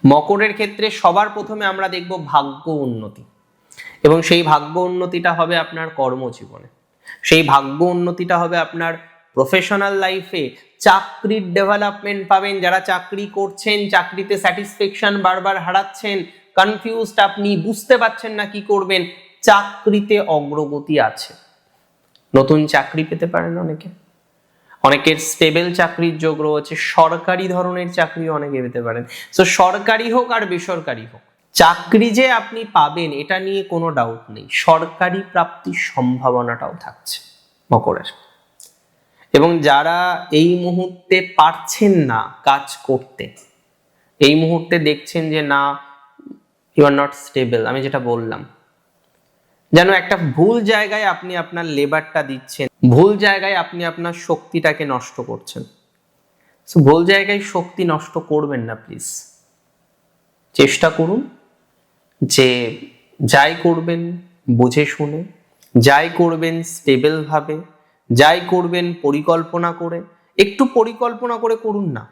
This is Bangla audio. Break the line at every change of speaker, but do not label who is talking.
মকরের ক্ষেত্রে সবার প্রথমে আমরা দেখব ভাগ্য উন্নতি, এবং সেই ভাগ্য উন্নতিটা হবে আপনার কর্মজীবনে, সেই ভাগ্য উন্নতিটা হবে আপনার প্রফেশনাল লাইফে, চাকরির ডেভেলপমেন্ট পাবেন। যারা চাকরি করছেন, চাকরিতে স্যাটিসফ্যাকশন বারবার হারাচ্ছেন, কনফিউজড, আপনি বুঝতে পারছেন না কি করবেন, চাকরিতে অগ্রগতি আছে, নতুন চাকরি পেতে পারেন অনেকে, অনেকের স্টেবল চাকরির যোগ রয়েছে, সরকারি ধরনের চাকরি অনেকে পেতে পারেন। তো সরকারি হোক আর বেসরকারি হোক, চাকরি যে আপনি পাবেন এটা নিয়ে কোনো ডাউট নেই, সরকারি প্রাপ্তির সম্ভাবনাটাও থাকছে মকরের। এবং যারা এই মুহূর্তে পারছেন না কাজ করতে, এই মুহূর্তে দেখছেন যে না, ইউ আর নট স্টেবল, আমি যেটা বললাম, যেন একটা ভুল জায়গায় আপনি আপনার লেবারটা দিচ্ছেন, ভুল জায়গায় আপনি আপনার শক্তিটাকে নষ্ট করছেন। ভুল জায়গায় শক্তি নষ্ট করবেন না প্লিজ। চেষ্টা করুন যে যাই করবেন বুঝে শুনে, যাই করবেন স্টেবল ভাবে, যাই করবেন পরিকল্পনা করে, একটু পরিকল্পনা করে করুন না।